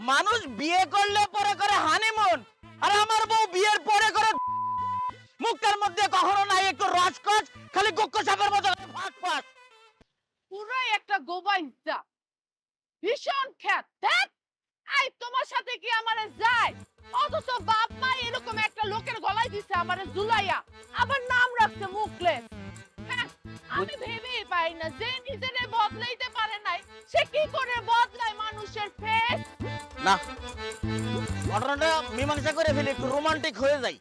মানুষ বিয়ে করলে পরে করে হানিমুন, আর আমার বউ বিয়ের পরে করে মুখের মধ্যে কখনো নাই একটু রসকস, খালি গক্ষ সাপের মতো ফাঁক ফাঁক। পুরাই একটা গোবাইজা, ভীষণ খ্যাত। ধ্যাৎ, আই তোমার সাথে কি আমারে যায়? অথচ বাপ মা এরকম একটা লোকের গলায় দিছে আমারে জুলাইয়া, আবার নাম রাখছে মুখলেস। হ্যাঁ, আমি ভেবেই পাই না যে নিজেরে বদলাইতে পারে নাই সে কি করে বদলায় মানুষের ফেস। না, ঘটনাটা মীমাংসা করে ফেলি, একটু রোমান্টিক হয়ে যাই।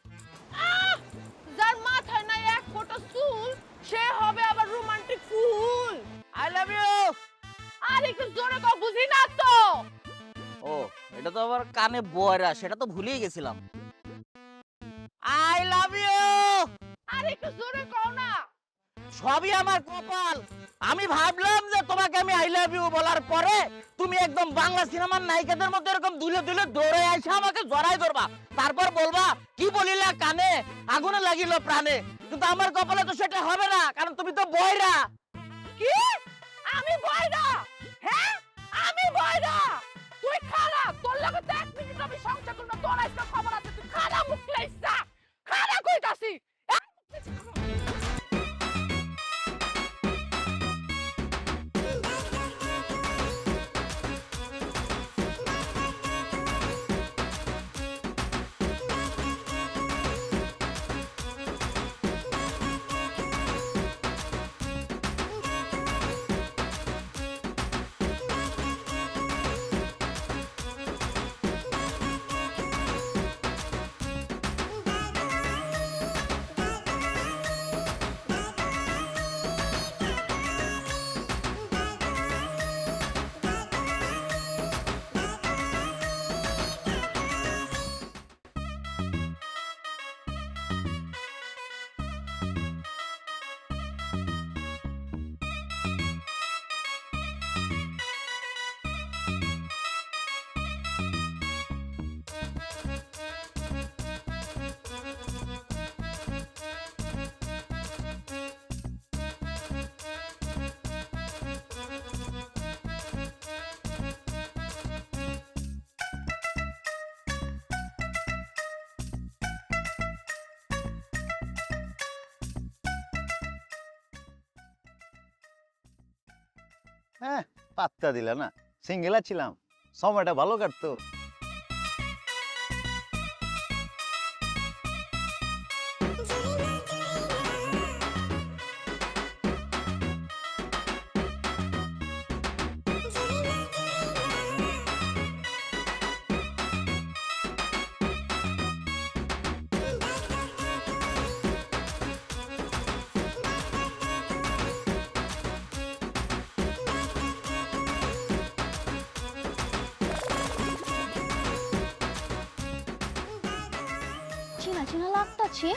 যার মাথায় নাই এক ফোঁটা চুল সে হবে আবার রোমান্টিক ফুল। I love you. আর একটু জোরে কও, বুঝি না তো। ও, এটা তো আবার কানে বয়রা, সেটা তো ভুলেই গেছিলাম। I love you. আর একটু জোরে কও না। সবই আমার কপাল। আমি ভাবলাম যে তোমাকে আমি আই লাভ ইউ বলার পরে তুমি একদম বাংলা সিনেমার নায়িকাদের মতো এরকম দুলে দুলে দৌড়ে এসে আমাকে জড়াই ধরবা, তারপর বলবা কি বলিলা কানে, আগুনে লাগিল প্রাণে। কিন্তু আমার কপালে তো সেটা হবে না, কারণ তুমি তো বয়রা। কি? আমি বয়রা? হ্যাঁ, আমি বয়রা? তুই খালা, তোর লগে তো 1 মিনিট আমি সংসার করব না, তোর আজকে খবর আছে। তুই খালা মুখ লাইছা, খালা কইতাছি। হ্যাঁ, পাত্তা দিলা না। সিঙ্গেল ছিলাম, সময়টা ভালো কাটতো। চেনা চেনা লাগতাছে,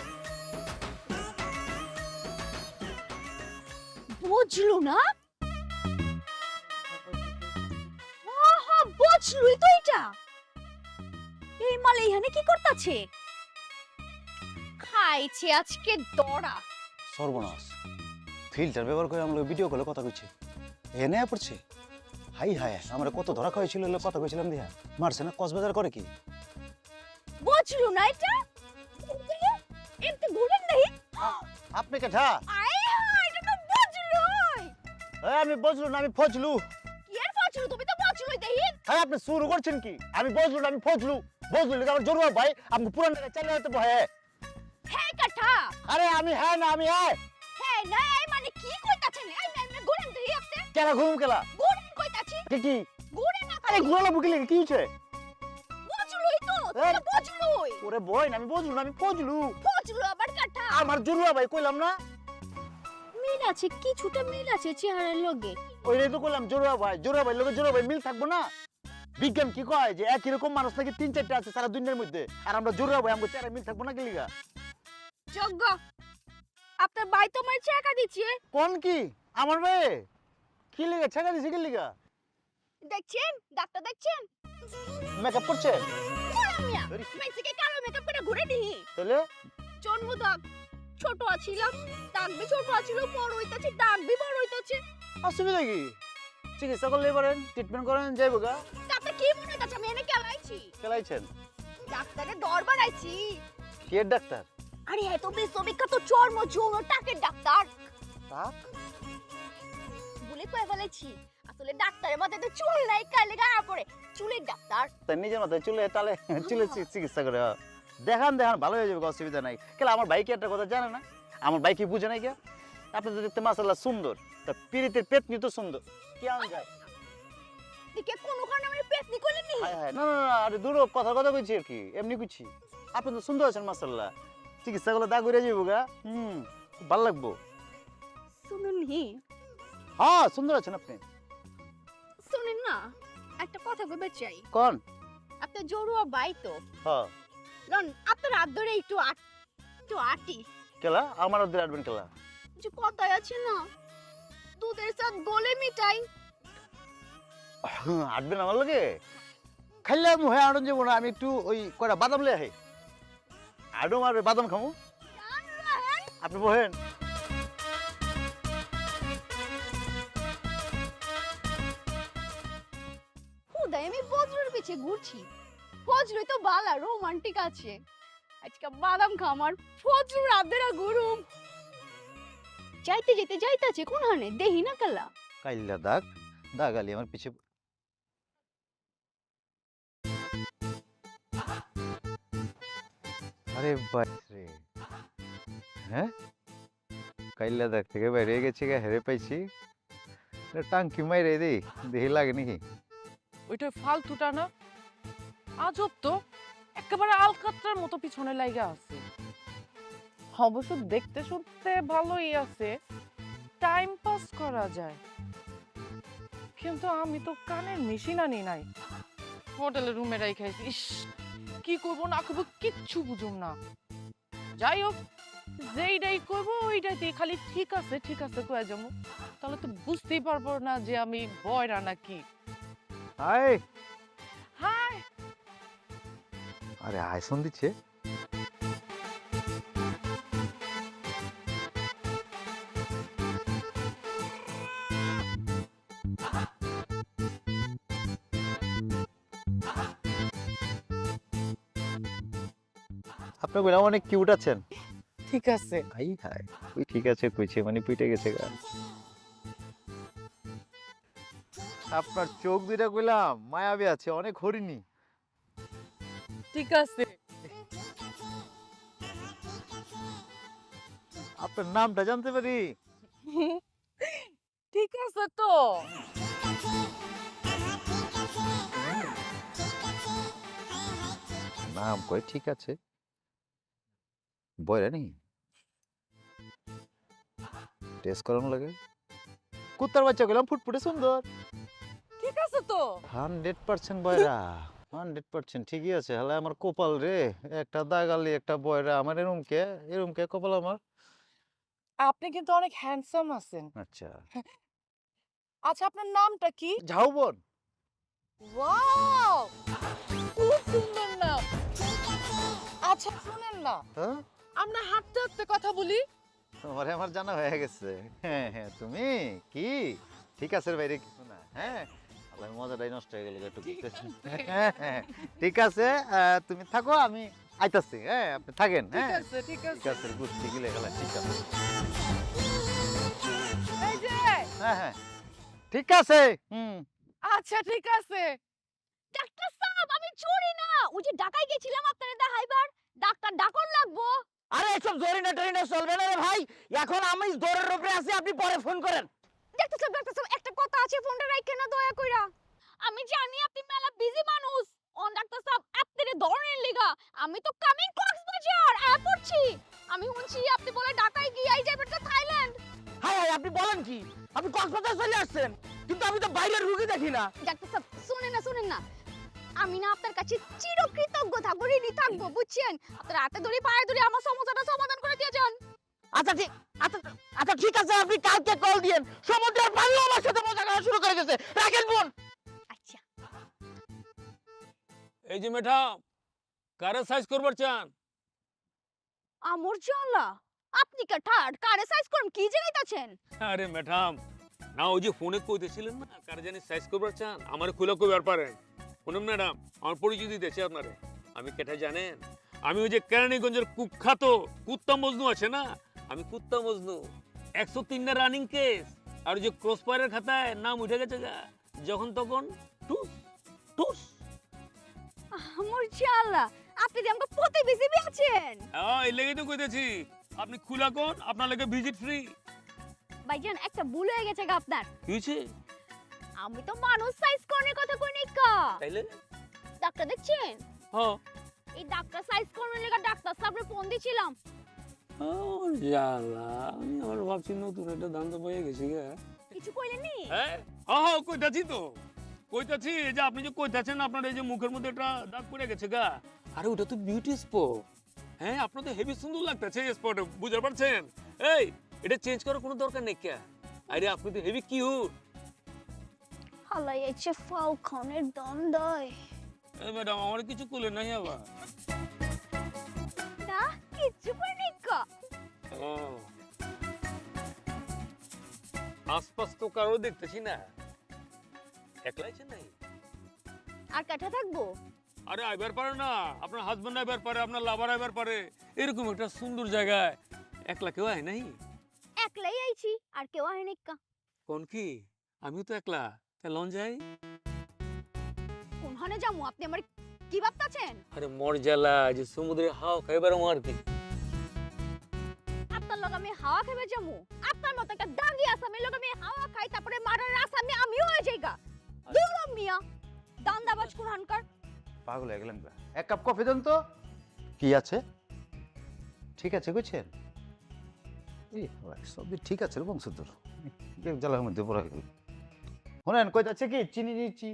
বুঝলু না? আহা, বুঝলুই তো এটা। এই মালে এখানে কি করতাছে? খাইছে আজকে দড়া। সর্বনাশ, ফিল্টার ব্যবহার করে আমরা ভিডিও কলে কথা কইছে, এনে পড়ছে। হাই হাই, আমরা কত ধরা খাইছিল, কথা কইছিলাম দিয়া মারছে না। কক্সবাজার করে কি? বুঝলু না এটা? এমনি ঘুরেন নাই। আপনি কেঠা? আয় হায়, এটা তো বুঝলুই। আমি বজলু না, আমি ফজলু। কি আর বুঝলু? তুমি তো বুঝলুই দেখিন। হ্যাঁ, আপনি শুরু করছেন কি? আমি বজলু না, আমি ফজলু। বজলু লিখে আমার জরুয়া ভাই, আপনি পুরান টাকা চালিয়ে যেতে ভয়। হ্যাঁ কাঠা। আরে আমি হ্যাঁ না, আমি হ্যাঁ। হ্যাঁ না, এই মানে কি কইতাছেন? এই এমনি ঘুরেন দেহি আপনি। কেলা ঘুম কেলা? ঘুরেন কইতাছি। কি? ঘুরে না। আরে ঘুরালা বুকিলে কি হইছে? বুঝলুই তো, তুই তো বুঝলুই। ওরে বই না, আমি বজলু না, আমি ফজলু। বুঝলু আবার কাঠা। আমার জরুয়া ভাই কইলাম না? মিল আছে, কিছুটা মিল আছে চেহারার লগে। ওইটাই তো কইলাম, জরুয়া ভাই। জরুয়া ভাই লোকে জরুয়া ভাই মিল থাকবো না? বিজ্ঞান কি কয় যে একই রকম মানুষ নাকি 3-4টা আছে সারা দুনিয়ার মধ্যে, আর আমরা জরুয়া ভাই আমাদের চেহারা মিল থাকবো না কি লিগা? যোগ্য, আপনার ভাই তোমার টাকা দিচ্ছে। কোন কি আমার ভাই কি লিগা ছেকা দিছে কি লিগা? দেখছেন, ডাক্তার দেখছেন? মেকআপ করছে? মিয়া, মেক্সিকে কালো মেকআপ করে ঘুরে দিহি। তাহলে জন্ম দাগ ছোট আছিলাম, দাগ বি ছোট আছিল, বড় হইতাছে, দাগ বি বড় হইতাছে। অসুবিধা কি? চিকিৎসা করলে পারেন, ট্রিটমেন্ট করেন যাইব গা। আপনার কি মনে হচ্ছে আমি এনে কেলাইছি? খেলাইছেন ডাক্তারের দরবার আইছি। কে ডাক্তার? আরে এত বিশ্ববিখ্যাত চর্ম যৌন টাকের ডাক্তার। টাক? বলে কয়ে ফেলেছি, আসলে ডাক্তারের মাথায় তো চুল নাই, কালে গাড়া পড়ে, চুলের ডাক্তার। তাই নিজের মাথায় চুলে টালে চুলে চিকিৎসা করে। দেখান দেখান ভালো হয়ে যাবে, অসুবিধা নাই। কেলা আমার ভাই কি একটা কথা জানে না? আমার ভাই কি বুঝে নাই কে? আপনি তো দেখতে মাশাআল্লাহ সুন্দর, তা পিরিতের পেতনি তো সুন্দর। কি আন যায়? দিকে কোনো কারণে আমি পেটনি করলেন নি? হায় হায়, না না না, আরে দূর কথা কথা কইছি আর কি, এমনি কইছি। আপনি তো সুন্দর আছেন মাশাআল্লাহ, চিকিৎসা করলে দাগ উড়ে যাবো গা। খুব ভালো লাগবো। শুনুন হি, হ্যাঁ সুন্দর আছেন আপনি। শুনেন না, একটা কথা কইবে চাই। কোন? আপনার জড়ুয়া বাই তো, হ্যাঁ কারণ আপনার হাত ধরে একটু আটি। কেলা আমার ওদের আডবেন কেলা। যে কথায় আছে না, দুধের সাথে গলে মিঠাই। আডবেন আমার লগে? খাইলে আমি হয়ে আড়ন যাবো না, আমি একটু ওই কয়টা বাদাম লে আহে। আডম আর বাদাম খামু। আপনি বহেন। খুদাই আমি বজ্রের পিছে ঘুরছি, ফজলুই তো বালা রোমান্টিক আছে। আজকে বাদাম খামার ফজলু রাতেরা ঘুরুম। যাইতে যেতে যাইতাছে কোন হানে দেহি না কালা। কাইল্লা দাগ দাগ আলি আমার পিছে। আরে বাপরে, হ্যাঁ কাইল্লা দাগ থেকে বাইরে গেছি গা, হেরে পাইছি। টাঙ্কি মাইরে দেই, দেহি লাগে নাকি? ওইটা ফালতুটা না, আজব তো, একেবারে আলকাতরার মতো পিছনে লাগা আছে। অবশ্য দেখতে শুনতে ভালোই আছে, টাইম পাস করা যায়, কিন্তু আমি তো কানের মেশিন আনি নাই, হোটেলের রুমে রাখাইছি। ইস, কি করবো না করবো কিচ্ছু বুঝুম না। যাই হোক, যেইটাই করবো ওইটাই খালি ঠিক আছে কয়ে যাবো, তাহলে তো বুঝতেই পারবো না যে আমি বয়রা নাকি। হাই, হাই, আরে আইসন দিচ্ছে। আপনি বলে অনেক কিউট আছেন। ঠিক আছে। হাই হাই, ওই ঠিক আছে কইছে মানে পিটে গেছে গা। আপনার চোখ দুইটা কইলাম মায়াবী আছে, অনেক হরিণী। ঠিক আছে। আপনার নামটা জানতে পারি? ঠিক আছে তো। নাম কই ঠিক আছে, বয়রা নি টেস্ট করানো লাগে। কুত্তার বাচ্চা গেলাম ফুটফুটে সুন্দর। ঠিক আছে তো। 100% বয়রা, 100% ঠিকই আছে। হলে আমার কপাল রে, একটা দাগালি একটা বয়রা। আমার এরমকে কপাল আমার। আপনি কিন্তু অনেক হ্যান্ডসাম আছেন। আচ্ছা, আচ্ছা, আপনার নামটা কি? ঝাউবন। ওয়াও, খুব সুন্দর নাম। আচ্ছা শুনেন না, হ্যাঁ, আমরা হাঁটতে হাঁটতে কথা বলি। তোমারে আমার জানা হয়ে গেছে। হ্যাঁ হ্যাঁ, তুমি কি ঠিক আছে বাইরে কিছু না। হ্যাঁ, আমার মজাটাই নষ্ট হয়ে গেল একটু। হ্যাঁ হ্যাঁ, ঠিক আছে, তুমি থাকো, আমি আইতাছি। হ্যাঁ, আপনি থাকেন। ঠিক হ্যাঁ আছে, ঠিক ঠিক আছে। আছে, বুঝতে গেলে গেল। ঠিক আছে, এই যে, হ্যাঁ হ্যাঁ ঠিক আছে। আচ্ছা ঠিক আছে। ডাক্তার সাহেব আমি চোরি না, ওই যে ঢাকায় গেছিলাম আপনারে দেখাইবার, ডাক্তার ডাকন লাগবো। আরে এসব জরিনা টরিনা চলবে না রে ভাই, এখন আমি দৌড়ের উপরে আছি, আপনি পরে ফোন করেন। ডাক্তার সাহেব একটা কথা আছে, ফোনটা রাখেন না দয়া কইরা। আমি জানি আপনি মেলা বিজি মানুষ। ডাক্তার সাহেব আপনারে ধরনের লিগা আমি তো কামিং কক্সবাজার পড়ছি। আমি শুনছি আপনি বলে ঢাকায় গিয়ে যাবেন তো থাইল্যান্ড। হাই হাই, আপনি বলেন কি? আপনি কক্সবাজার চলে আসছেন, কিন্তু আমি তো বাইরের রুগী দেখি না। ডাক্তার সাহেব শুনেন না, আমি না আপনার কাছে চিরকৃতজ্ঞ থাকবো, ঋণী থাকবো, বুঝছেন? আপনার হাতে ধরে পায়ে ধরে আমার সমস্যাটা সমাধান করে দিয়ে যান। আচ্ছা ঠিক আচ্ছা আচ্ছা ঠিক আছে, আপনি কালকে কল দিয়েন। সমুদ্রের পানি আমার সাথে মজা করা শুরু করে দিয়েছে, রাখেন ফোন। আচ্ছা এই যে ম্যাডাম, কারে সাইজ করবার চান? আমর জানলা আপনি কা ঠাট কারে সাইজ করুন কি জানাইতাছেন? আরে ম্যাডাম, না ওই যে ফোনে কইতেছিলেন না কারে জানি সাইজ করবার চান আমার খুলে কইবার পারেন। শুনুন ম্যাডাম, আমার পরিচয় দিতেছি আপনারে। আমি কেটে জানেন, আমি ওই যে কেরানীগঞ্জের কুখ্যাত কুত্তা মজনু আছে না, আমি কুত্তা মজনু। 103টা রানিং কেস, আর ওই যে ক্রসফায়ারের খাতায় নাম উঠে গেছে গা, যখন তখন টুস টুস। আমার আল্লাহ, আপনি যে আমাকে প্রতিবেশী আছেন। এই লেগে তো কইতেছি, আপনি খুলা কোন, আপনার লাগে ভিজিট ফ্রি। ভাইজান একটা ভুল হয়ে গেছে গা আপনার। কি হয়েছে? আমি তো মানুষ সাইজ করার কথা কই নাই কা। তাইলে ডাক্তার দেখছেন? হ্যাঁ। এই ডাক্তার সাইজ করার লাগা ডাক্তার সাহেবের ফোন দিছিলাম। জালা, আমি আমার ভাবছি নতুন একটা দান্ত পেয়ে গেছি গা। কিছু কইলেন নি? হ্যাঁ হ্যাঁ কইতাছি তো, কইতাছি এই যে আপনি যে কইতাছেন আপনার এই যে মুখের মধ্যে একটা দাগ পড়ে গেছে গা, আরে ওটা তো বিউটি স্পট। হ্যাঁ আপনার তো হেভি সুন্দর লাগতেছে এই স্পটে, বুঝতে পারছেন? এই এটা চেঞ্জ করার কোনো দরকার নেই কে? আরে আপনি তো হেভি কিউট। হালাই এসে ফালকনের দন্ডয়। এই ম্যাডাম আমার কিছু কইলেন নাই আবার? না কিছু কই নাই কা। ও আশপাশ তো কারো দেখতেছি না, একলাইছেন নাই? আর কাটা থাকবো? আরে আইবার পারে না, আপনার হাজবেন্ড আইবার পারে, আপনার লাভার আইবার পারে, এরকম একটা সুন্দর জায়গায় একলা কেউ আয় নাই? একলাই আইছি, আর কেউ আয় নাই কা। কোন কি? আমিও তো একলা, তা লন যাই। কোনখানে যামু আপনি আমার কি ভাবতাছেন? আরে মর জ্বালা যে সমুদ্রের হাওয়া খাইবার আমার কি। আপনার লগে আমি হাওয়া খাইবে যামু? আপনার মতো একটা দাগি আসামি লগে আমি হাওয়া খাই তারপরে মারার আসামি আমিও হয়ে যাইগা। দূর মিয়া, দান্দাবাজ কুরআনকার। পাগল হয়ে গেলেন গা। এক কাপ কফি দেন তো। কি আছে? ঠিক আছে বুঝছেন? এই সব ঠিক আছে বংশধর। জ্বালার মধ্যে পড়া গেল। শোনেন কই যাচ্ছে কি চিনি দিচ্ছি।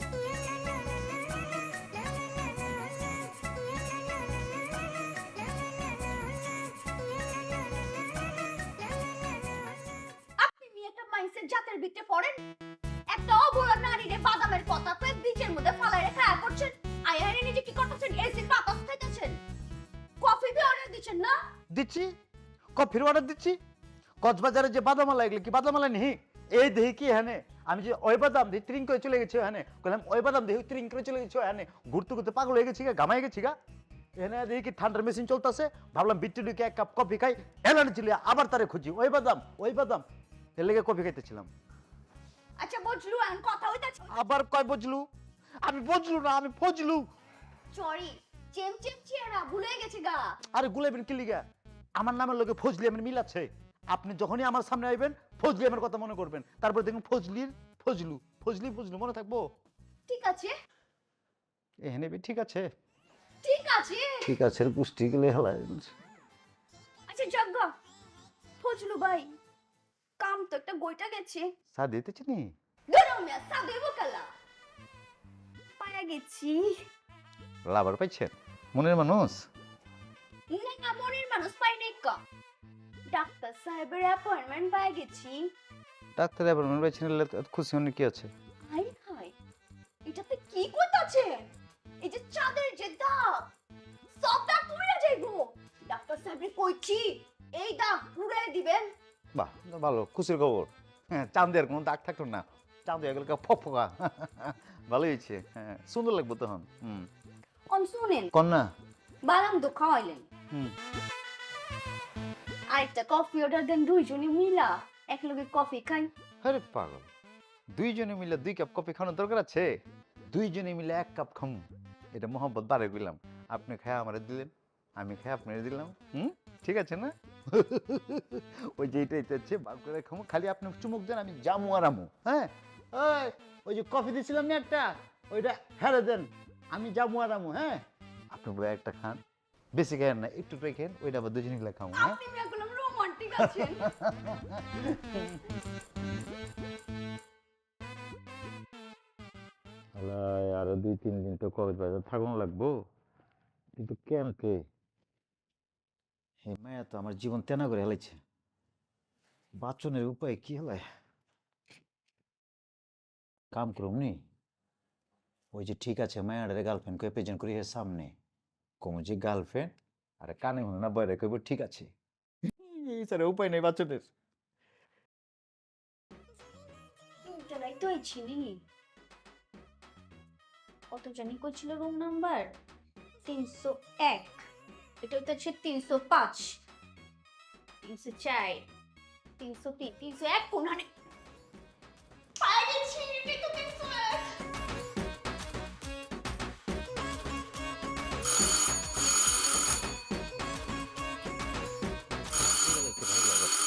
আপনি নিয়ে একটা মাইন্ডসেট জাতের ভিতরে পড়েন। একটা অবলা নারীরে বাদামের কথা কয়ে বিচের মধ্যে ফালাই রেখে আয়া করছেন। আয়ারে নিজে কি করতেছেন? এসির বাতাস খাইতেছেন। কফি দিয়ে অর্ডার দিচ্ছেন না? দিচ্ছি কফির অর্ডার দিচ্ছি। কক্সবাজারে যে বাদামালা এগুলো কি বাদামালা নেই? এই দেহি কি হ্যাঁ আমি যে ওই বাদাম দিয়ে ট্রিং করে চলে গেছি হ্যাঁ বললাম ওই বাদাম দিয়ে ট্রিং করে চলে গেছি হ্যাঁ ঘুরতে ঘুরতে পাগল হয়ে গেছি গা, ঘামাই গেছি গা। এখানে দেখি কি ঠান্ডার মেশিন চলতেছে, ভাবলাম বিট্টু ঢুকে এক কাপ কফি খাই, এলান ছিল আবার তারে খুঁজি ওই বাদাম এর লেগে কফি খাইতেছিলাম। আচ্ছা বুঝলু, এখন কথা হইতাছে। আবার কয় বুঝলু? আমি বুঝলু না, আমি ফজলু। সরি, চেম চেহারা ভুলে গেছে গা। আরে গুলাইবেন কি লিগা? আমার নামের লগে ফজলি আমার মিল আছে। আপনি যখনই আমার সামনে আইবেন ফজলি আমার কথা মনে করবেন, তারপর দেখুন ফজলি মনে থাকবো। ঠিক আছে এখানে ঠিক আছে ঠিক আছে পুষ্টি গেলে হেলায়। আচ্ছা যজ্ঞ ফজলু ভাই, কাম তো একটা গইটা গেছে। চা দিতেছি নি? গরম মিয়া সা দেব কালা পায়া গেছি। লাভার পাইছেন? মনের মানুষ না মনের মানুষ পাই নাই কা। ডাক্তার সাহেবের অ্যাপয়েন্টমেন্ট পাই গেছি। ডাক্তার অ্যাপয়েন্টমেন্ট পাইছেন, খুশি হলে কি আছে? হাই হাই, এটাতে কি কইতাছেন? এই যে চাঁদের যে দাগ, সব দাগ পুড়ে যাইবো। ডাক্তার সাহেবের কইছি এই দাগ পুড়ে দিবেন। বাহ ভালো, খুশির খবর। হ্যাঁ চাঁদের কোনো দাগ থাকলো না, চাঁদ হয়ে গেল ফকফকা। ভালো হয়েছে, হ্যাঁ সুন্দর লাগবে তখন। অন শুনেন, কন্যা বাদাম তো খাওয়াইলেন, আরেকটা কফি অর্ডার দেন দুইজনে মিলা একলগে কফি খাই। আরে পাগল, দুইজনে মিলে 2 কাপ কফি খাওয়ানোর দরকার আছে? দুইজনে মিলে 1 কাপ খাম, এটা মোহাম্মত বাড়ে গেলাম। আপনি খায় আমারে দিলেন, আমি খায় আপনারে দিলাম। ঠিক আছে না? ওই যে এটাই হচ্ছে ভাগ করে খামু, খালি আপনি চুমুক দেন আমি জামু আর আমু। হ্যাঁ ওই যে কফি দিছিলাম না একটা, ওইটা হেরে দেন, আমি জামু আর আমু। হ্যাঁ আপনি বলে একটা খান, বেশি খান না, একটু খান, ওইটা আবার দুজনে মিলে খামু। হ্যাঁ আপনি মেয়েগুলো রোমান্টিক আছেন। আরো 2-3 দিন তো কক্সবাজার থাকুন লাগবো, কিন্তু কেন কে মায়া তো আমার জীবন তেনা করে হেলাইছে। বাঁচনের উপায় কি হেলায়? কাম করুম নি, ওই যে ঠিক আছে মায়াডারে গার্লফ্রেন্ড কে প্রেজেন্ট করি এর সামনে, কমু যে গার্লফ্রেন্ড আর কানে হলো না বাইরে কইব ঠিক আছে। এই স্যার উপায় নেই বাঁচনের। তো চিনি কত জানি কইছিল রুম নাম্বার 301 এটা হচ্ছে 305 304 303 301 কোনখানে পাই গেছি এটা তো 301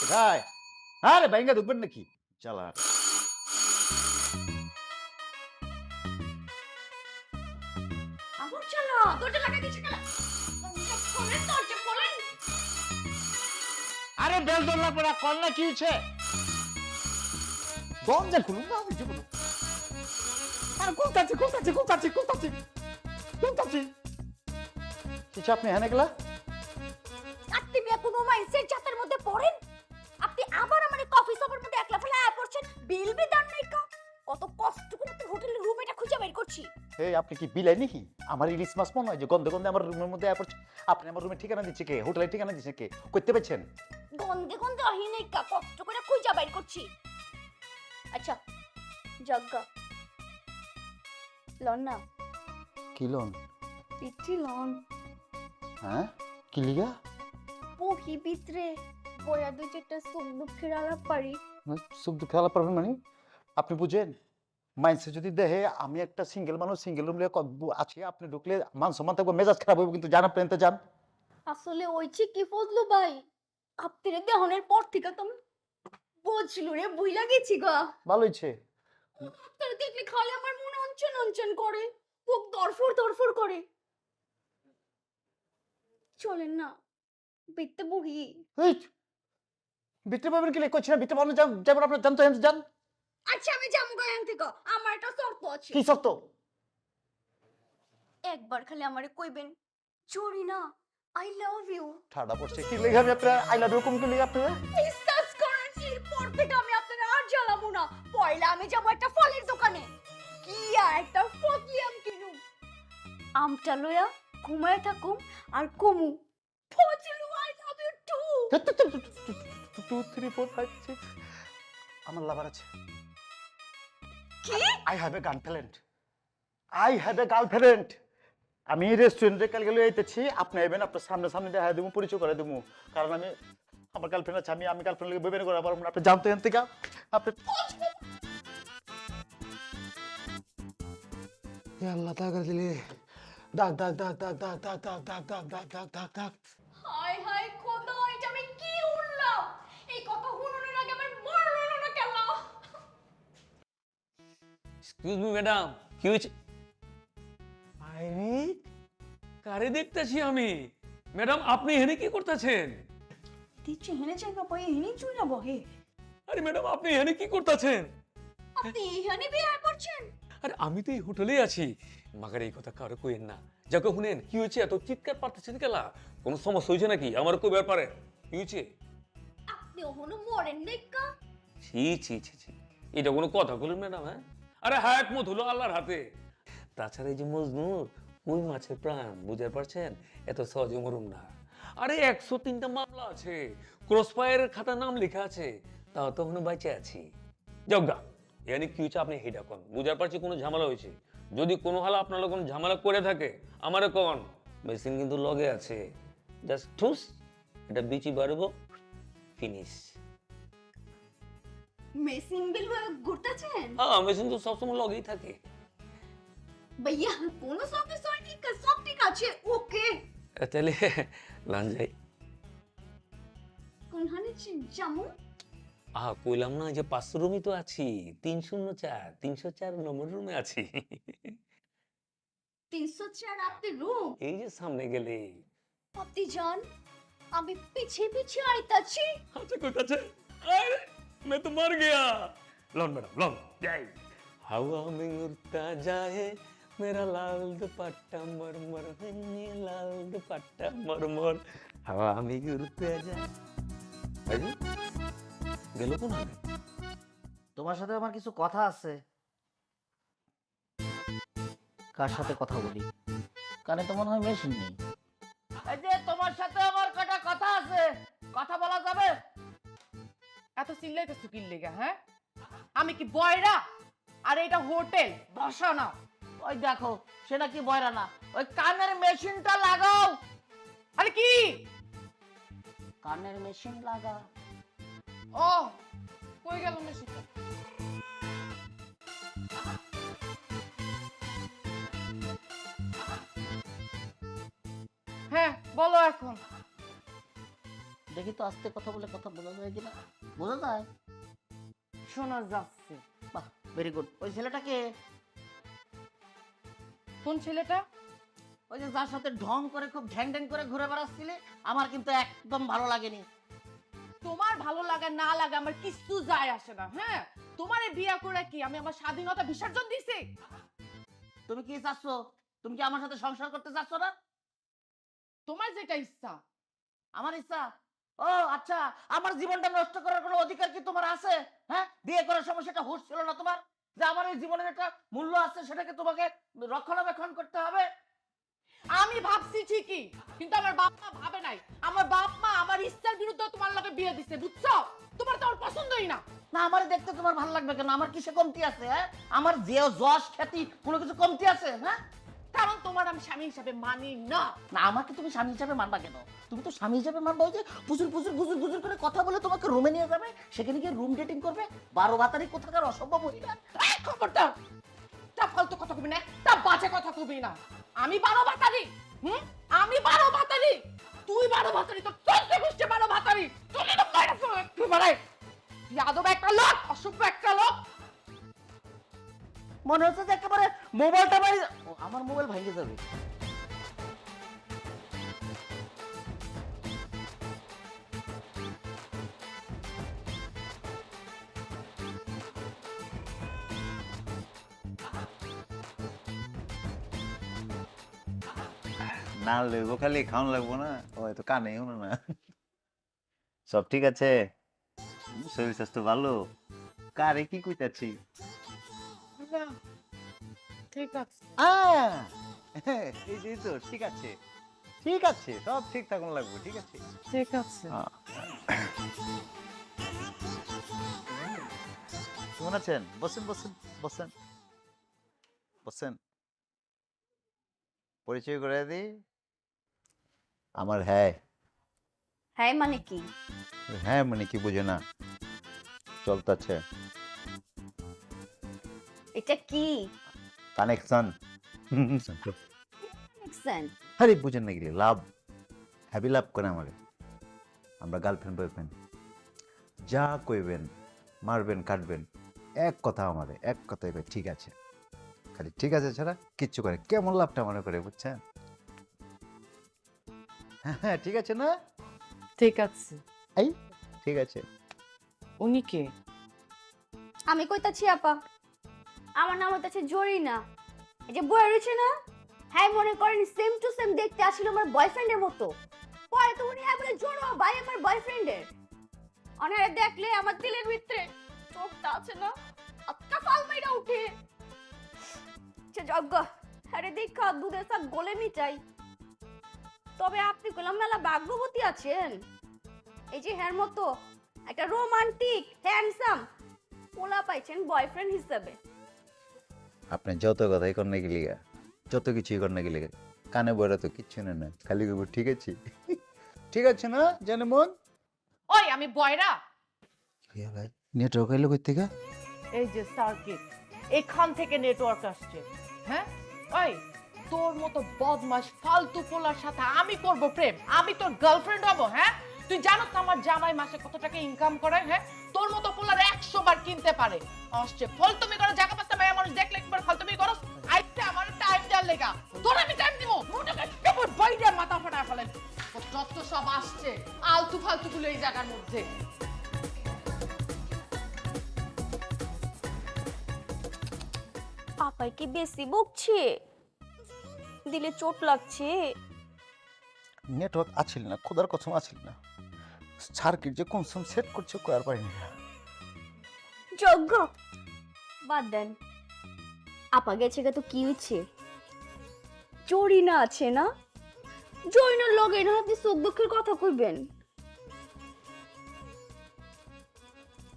কোথায়? আরে বাইঙ্গা ঢুকবেন নাকি চালা আবার চলো দরজা লাগাই দিছি কেন দরজা খোলেন দরজা খোলেন আরে বেল দোল্লা পড়া কল না কি হচ্ছে? দরজা খুলুন না আমি জীবন আর কোথাচ্ছে কিছু আপনি হ্যাঁ গেলা আপনি মিয়া কোনো মাইন্ডসেট জাতের মধ্যে পড়েন আপনি আবার আমারে কফি শপের মধ্যে একলা ফেলা পড়ছেন বিল বি দেন নাই কত কষ্ট করে আপনি হোটেলের রুম এটা খুঁজে বের করছি এই আপনি কি বিলাই নাকি আমার ইলিশ মাছ মনে হয় যে গন্ধে গন্ধে আমার রুমের মধ্যে পড়ছে আপনি আমার রুমের ঠিকানা দিচ্ছে কে হোটেলের ঠিকানা দিচ্ছে কে করতে পারছেন গন্ধে গন্ধে আহি নাই কষ্ট করে খুঁজে বের করছি আচ্ছা জগ্গা লন না কি লোন পিঠি লন হ্যাঁ কি লিগা বহি ভিতরে বয়া দুই চারটা সুখ দুঃখের আলাপ পারি সুখ দুঃখ খেলা পারবেন মানে আপনি বুঝেন মাইন্ডসে যদি দেখে আমি একটা সিঙ্গেল মানুষ সিঙ্গেল রুম লিয়ে আছি আপনি ঢুকলে মান সম্মান থাকবো মেজাজ খারাপ হবে কিন্তু জানা প্লেনতে যান আসলে ওইছি কি ফজলু ভাই আপনারে দেহনের পর থেকে তো আমি বুঝলু রে বুইলা গেছি গা ভালো হয়েছে আপনারা দেখলে খালি আমার মন অঞ্চন অঞ্চন করে বুক দরফর করে চলেন না বিতে বহি এই বিটে পাবেন কি লে করছি না বিটে পাবেন যাবেন আপনার জানতো জান আচ্ছা আমি যাবো গায়ান থেকে আমার একটা শর্ত আছে কি সত্য একবার খালি আমারে কইবেন চুরি না আই লাভ ইউ ঠাডা পড়ছে কি লেগে আমি আপনার আই লাভ ইউ কম কি লেগে আপনার বিশ্বাস করেন এরপর থেকে আমি আপনার আর জ্বালাবো না পয়লা আমি যাবো একটা ফলের দোকানে কি আর একটা ফজলি আম কিনুম আমটা লইয়া ঘুমায় থাকুম আর কমু Fazlu I love you too 2 3 4 5 6 আমার লাভার আছে কি আই হ্যাভ এ গার্লফ্রেন্ড আমি রেস্টুরেন্টে কাল গেলে এইতেছি আপনি আইবেন আপনার সামনে দেখা দেবো পরিচয় করে দেবো কারণ আমি আমার গার্লফ্রেন্ড আছে আমি গার্লফ্রেন্ড লিগে বেবেন করা পারবো না আপনি জানতে জানতে গা আপনি আল্লাহ তাকার দিলে ডাক হাই হাই খোদা এটা আমি কি উড়লাম এই কথা শুনুনের আগে আমার মরলো না কেন এক্সকিউজ মি ম্যাডাম কি হয়েছে আরে কারে দেখতেছি আমি ম্যাডাম আপনি এখানে কি করতেছেন দিচ্ছে হেনে জায়গা পাই হেনে চুলা বহে আরে ম্যাডাম আপনি এখানে কি করতেছেন আপনি এখানে বিয়ে করছেন আরে আমি তো এই হোটেলেই আছি মাগার এই কথা কারো কইেন না যাকে শুনেন কি হয়েছে এত চিৎকার পারতেছেন কেলা কোনো সমস্যা হয়েছে নাকি আমার কই ব্যাপারে কি হয়েছে আপনি ওহনো মরেন নাইকা ছি এটা কোনো কথা বলুন ম্যাডাম হ্যাঁ আরে হায়াত মত হলো আল্লাহর হাতে তাছাড়া এই যে মজনু ওই মাছের প্রাণ বুঝতে পারছেন এত সহজে মরুম না আরে 103টা মামলা আছে ক্রসফায়ারের খাতা নাম লেখা আছে তাও তো এখনো বেঁচে আছি জগা এখানে কি হয়েছে আপনি হেডা কোন বুঝতে পারছি কোনো ঝামেলা হয়েছে যদি কোনো হাল আপনার কোনো ঝামেলা করে থাকে আমারে কোন মেশিন কিন্তু লগে আছে জাস্ট ঠুস এটা বিচি বাড়বো ফিনিশ মেসিং বিল ঘুরতেছেন হ্যাঁ মেশিন তো সবসময় লগেই থাকে ভাইয়া কোনো সব ঠিক আছে ওকে তাহলে লান যাই কোনখানে জামু কইলাম না যে 500 রুমই তো আছি 304 নম্বর রুমে আছি 304 আপনি রুম এই যে সামনে গেলে আপনি জান আমি পিছে আইতাছি আচ্ছা কোথাছে আরে मैं तो मर गया लॉन मैडम लॉन जाए हवा में उड़ता जाए मेरा लाल दुपट्टा मरमर है लाल दुपट्टा मरमर हवा में उड़ता जाए अरे গেল কোন আগে তোমার সাথে আমার কিছু কথা আছে কার সাথে কথা বলি কানে তো মনে হয় মেশিন নেই এই যে তোমার সাথে আমার কটা কথা আছে কথা বলা যাবে এত চিল্লাইতেছো কি লেগা হ্যাঁ আমি কি বয়রা আর এটা হোটেল, বাসা না। ওই দেখো সেটা কি বয়রা না, ওই কানের মেশিনটা লাগাও। আরে কি? কানের মেশিন লাগা। ও কই গেল মেশিনটা? হ্যাঁ বলো এখন। দেখি তো আস্তে কথা বলে কথা বোঝা যায় কিনা। বোঝা যায়? শোনা যাচ্ছে। বাহ, ভেরি গুড। ওই ছেলেটাকে, কোন ছেলেটা? ওই যে যার সাথে ঢং করে খুব ঢ্যাং ঢ্যাং করে ঘুরে বেড়াচ্ছিলে, আমার কিন্তু একদম ভালো লাগেনি। তোমার ভালো লাগা না লাগা আমার কিছু যায় আসে না। হ্যাঁ, তোমারে বিয়া করে কি আমি আমার স্বাধীনতা বিসর্জন দিছি? তুমি কি চাচ্ছ? তুমি কি আমার সাথে সংসার করতে চাচ্ছ না? তোমার যেটা ইচ্ছা। আমার ইচ্ছা? ও আচ্ছা, আমার জীবনটা নষ্ট করার কোনো অধিকার কি তোমার আছে? হ্যাঁ, বিয়ে করার সময় সেটা হুঁশ ছিল না তোমার, যে আমার এই জীবনের একটা মূল্য আছে, সেটাকে তোমাকে রক্ষণাবেক্ষণ করতে হবে? আমি ভাবছি ঠিকই, কিন্তু আমার বাপ মা ভাবে নাই। আমার বাপ মা আমার ইচ্ছার বিরুদ্ধে তোমার লগে বিয়ে দিছে, বুঝছো? তোমার তো আমার পছন্দই না। না, আমার দেখতে তোমার ভালো লাগবে কেন? আমার কিসে কমতি আছে? হ্যাঁ, আমার যে যশ খ্যাতি কোনো কিছু কমতি আছে? হ্যাঁ, কারণ তোমার আমি স্বামী হিসাবে মানি না। না, আমাকে তুমি স্বামী হিসাবে মানবা কেন? তুমি তো স্বামী হিসাবে মানবা ওই যে পুজুর পুজুর গুজুর গুজুর করে কথা বলে তোমাকে রুমে নিয়ে যাবে, সেখানে গিয়ে রুম ডেটিং করবে। 12 ভাতারি কোথাকার অসম্ভব মহিলা। এই খবরদার, তা ফালতু কথা কবি না, তা বাজে কথা কবি না। আমি 12 ভাতারি। আমি 12 ভাতারি, তুই 12 ভাতারি, তো 14 গোষ্ঠী 12 ভাতারি। তুমি তো কইরাছো একেবারে ইয়াদব একটা লোক, অসভ্য একটা লোক। মনে হচ্ছে যে একেবারে মোবাইলটা আমার মোবাইল ভেঙে যাবে। না লইব খালি খাওয়ান লাগবো না, ও তো কানে শুনো না। সব ঠিক আছে? শরীর স্বাস্থ্য ভালো? কারে কি কইতাছি? না, ঠিক আছে। এই যে তো ঠিক আছে, ঠিক আছে, সব ঠিক থাকুন লাগবে, ঠিক আছে? ঠিক আছে। কেমন আছেন? বসেন বসেন বসেন বসেন। পরিচয় করে দিই, আমার হ্যাঁ। হ্যাঁ মানে কি? হ্যাঁ মানে কি বুঝে না? চলতেছে এটা কি? কানেকশন। দেখছেন? আরে বুঝেন নাকি? লাভ, হ্যাপি লাভ করে আমারে। আমরা গার্লফ্রেন্ড বয়ফ্রেন্ড, যা কইবেন, মারবেন কাটবেন, এক কথা আমারে, এক কথাই কই ঠিক আছে। খালি ঠিক আছে ছাড়া কিচ্ছু করে। কেমন লাভটা মনে করে, বুঝছেন? হ্যাঁ ঠিক আছে না? ঠিক আছে। এই ঠিক আছে। উনি কে? আমি কইতাছি আপা, আমার নাম হইতাছে জরিনা। এই যে বই রয়েছে না, হ্যাঁ মনে করেন সেম টু সেম দেখতে আসছিল আমার বয়ফ্রেন্ডের মতো। পরে তো উনি হ্যাঁ বলে জোড়ো ভাই আমার বয়ফ্রেন্ডের। অনারে দেখলে আমার দিলের ভিতরে চোখটা আছে না, আত্মা ফাল মাইরা উঠে। সে যজ্ঞ আরে দেখা দুধের সাথে গলে নি চাই। তবে আপনি কইলাম মেলা ভাগ্যবতী আছেন, এই যে হ্যার মতো একটা রোমান্টিক হ্যান্ডসাম পোলা পাইছেন বয়ফ্রেন্ড হিসেবে। আপনি যত কথাই করনে গেলি, যত কিছুই করনে গেলি, কানে বড় তো কিচ্ছু না, খালি কইব ঠিক আছে। ঠিক আছে না জানে মন? ওই আমি বয়রা। নেটওয়ার্ক এলো কই থেকে? এই যে সার্কিট, এখান থেকে নেটওয়ার্ক আসছে। হ্যাঁ, ওই তোর মতো বদমাশ ফালতু পোলার সাথে আমি করব প্রেম? আমি তোর গার্লফ্রেন্ড হব? হ্যাঁ, তুই জানো তো আমার জামাই মাসে কত টাকা ইনকাম করে? হ্যাঁ, তোর মতো পোলার 100 বার কিনতে পারে। আসছে ফালতুমি করে, জায়গা পাস্তা মেয়ে মানুষ দেখলে একবার ফালতুমি করস। আইতে আমার টাইম দেওয়ার লেগা তোর আমি টাইম দিব। মোটাকে কেবল বাইরে মাথা ফাটা ফেলেন। যত সব আসছে আলতু ফালতু গুলো এই জায়গার মধ্যে। পাপাই কি বেশি বকছে? দিলে চোট লাগছে। নেটওয়ার্ক আছিল না, খোদার কসম আছিল না। সার্কিট যে কোন সম সেট করছে কয়ার পারিনি। যজ্ঞ বাদ দেন, আপা গেছে তো কি হচ্ছে? জরিনা আছে না, জরিনার লগে না আপনি সুখ দুঃখের কথা কইবেন।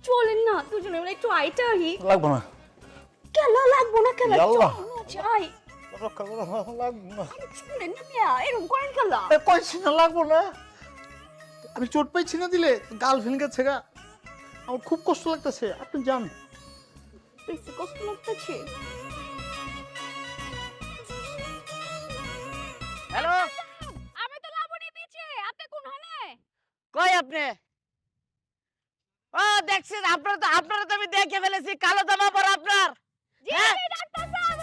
চলেন না দুজনে মিলে একটু আইটা আহি। লাগবো না, কেলা লাগবো না কেলা ইয়াল্লাহ। চাই রক্ষা করো, লাগবো না। শুনেন না মিয়া এরকম করেন কেলা কইছি না লাগবো না। আমি চোট পাইছি না দিলে গাল ভেঙে গেছে গা। আমার খুব কষ্ট লাগতেছে, আপনি যান। বেশি কষ্ট লাগতেছে হ্যালো, আমি তো লাবণী পিছে আপনি কোন হনে কই আপনি? ও দেখছি আপনারা তো আমি দেখে ফেলেছি, কালো জামা পরা আপনার। জি হ্যাঁ? জি ডাক্তার সাহেব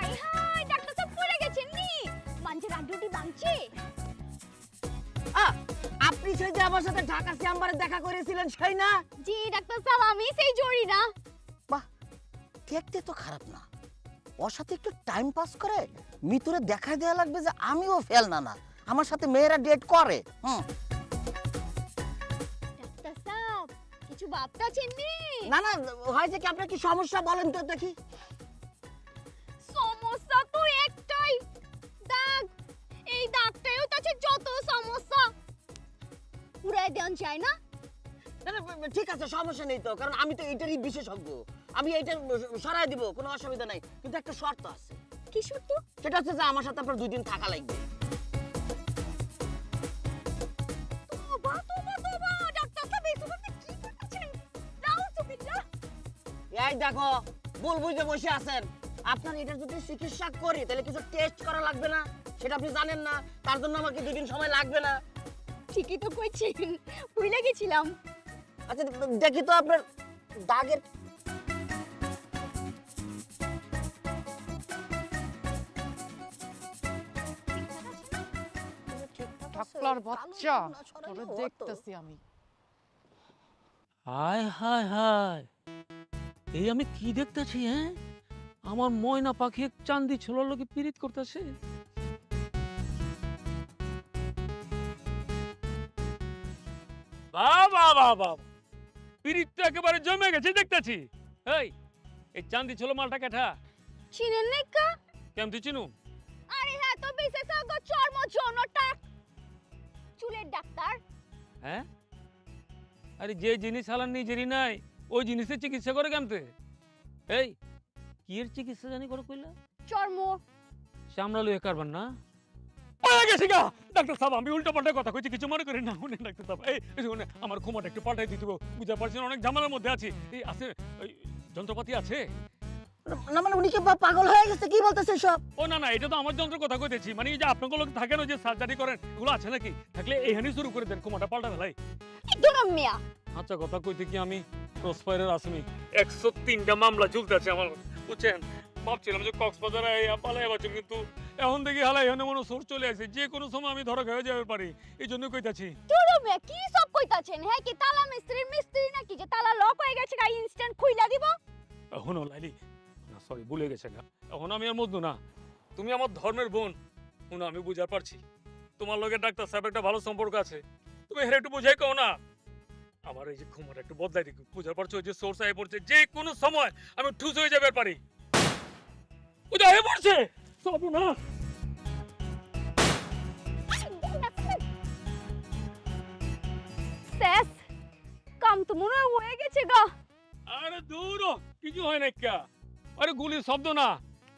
আই হাই ডাক্তার সাহেব পড়ে গেছেন নি মানছে রাডিওটি বাংছে আপনি সেই যে আমার সাথে ঢাকা চেম্বারে দেখা করেছিলেন সেই না? জি ডাক্তার সাহেব আমি সেই জড়ি না বাহ, দেখতে তো খারাপ না। ওর সাথে একটু টাইম পাস করে মিতুরে দেখাই দেওয়া লাগবে যে আমিও ফেল না আমার সাথে মেয়েরা ডেট করে। ডাক্তার সাহেব কিছু ভাবতাছেন নি না না, হয়েছে কি, আপনার কি সমস্যা বলেন তো দেখি। সমস্যা তো একটাই দাগ এই দাগটাই হচ্ছে যত সমস্যা পুরাই দেন চাই না না, না, ঠিক আছে, সমস্যা নেই তো, কারণ আমি তো এটারই বিশেষজ্ঞ। আমি এইটা সরাই দিব, কোনো অসুবিধা নাই, কিন্তু একটা শর্ত আছে। কি শর্ত সেটা হচ্ছে যে আমার সাথে আপনার 2 দিন থাকা লাগবে। তোবা তোবা তোবা ডাক্তার সাহেব এসব আপনি কি করতেছেন নাউজুবিল্লাহ এই দেখো, ভুল বুঝে বসে আছেন। আপনার এটা যদি চিকিৎসা করি তাহলে কিছু টেস্ট করা লাগবে না, সেটা আপনি জানেন না। তার জন্য আমাকে 2 দিন সময় লাগবে না। ঠিকই তো কইছেন ভুলে গেছিলাম আচ্ছা, দেখি তো আপনার দাগের। ঠাকুলার বাচ্চা তোরে দেখতেছি আমি। হায় হায় হায়, এই আমি কি দেখতেছি? হ্যাঁ, আমার ময়না পাখি এক চান্দি ছোলার লোকে পীড়িত করতেছে। বাবা বাবা, পীড়িত তো একেবারে জমে গেছে দেখতেছি। এই চান্দি ছোলা মালটা কেঠা? চিনেন না কা কেমন তুই চিনু? আরে হ্যাঁ তো বিশেষজ্ঞ চর্ম যৌনটা চুলের ডাক্তার হ্যাঁ, আরে যে জিনিস হালার নিজেরই নাই ওই জিনিসের চিকিৎসা করে কেমতে? এই কি এর চিকিৎসা জানি করে কইলা? চর্ম সামলালো এ কারবার না পাওয়া গেছে গা। ডাক্তার সাহেব, আমি উল্টো পাল্টা কথা কইছি, কিছু মনে করেন না। শুনেন ডাক্তার সাহেব, এই শুনে আমার ক্ষমাটা একটু পাল্টাই দিতে হবে। বুঝতে পারছেন অনেক ঝামেলার মধ্যে আছি। এই আছে, ওই যন্ত্রপাতি আছে? না মানে উনি কি পাগল হয়ে গেছে? কি বলতেছে সব? ও না না, এটা তো আমার যন্ত্র কথা কইতেছি। মানে এই যে আপনার লোক থাকেন ওই যে সার্জারি করেন, এগুলো আছে নাকি? থাকলে এইখানেই শুরু করে দেন, ক্ষমাটা পাল্টা ফেলাই। একদম মিয়া আচ্ছা, কথা কইতে কি আমি ক্রসফায়ারের আসামি। 103টা মামলা চলতেছে আমার, বুঝছেন? ভাবছিলাম যে কক্সবাজারে পালাই বাঁচুন, কিন্তু এখন দেখি হালাই এখানে মনে সোর্স চলে আসে, যে কোনো সময় আমি ধরা খেয়ে যাবে পারি। এই জন্য কইতাছি। তোর মিয়া কি সব কইতাছেন হ্যাঁ কি তালা মিস্ত্রি নাকি যে তালা লক হয়ে গেছে গাই ইনস্ট্যান্ট খুইলা দিব এখনো লাইলি না, সরি ভুলে গেছে না। এখন আমি আর মজনু না, তুমি আমার ধর্মের বোন। শুনো, আমি বুঝার পারছি তোমার লগে ডাক্তার সাহেব একটা ভালো সম্পর্ক আছে, তুমি হেরে একটু বুঝাই কও না। আমার এই যে ক্ষমাটা একটু বদলাই দিই, বুঝার পারছো? যে সোর্স আই পড়ছে, যে কোনো সময় আমি ঠুস হয়ে যাবে পারি। ওটা হয়ে পড়ছে সব না। শেষ কাম তো মনে হয় হয়ে গেছে গা আরে দূর হ, কিছু হয় না কা। আরে গুলির শব্দ না,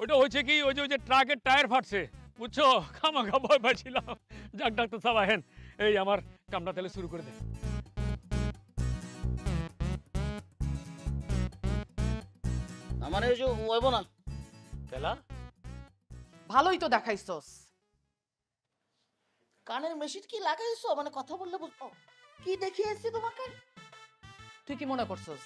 ওটা হয়েছে কি, ওই যে ট্রাকের টায়ার ফাটছে, বুঝছো? খামাখা ভয় পাচ্ছিলাম। যাক ডাক্তার সাহেব আহেন, এই আমার কামটা তাহলে শুরু করে দেন। আমার এই যে হইব না। তেলা ভালোই তো দেখাইছস। কানের মেশিন কি লাগাইছো? মানে কথা বললে বুঝবো কি দেখিয়েছি তোমাকে? তুই কি মনে করছস?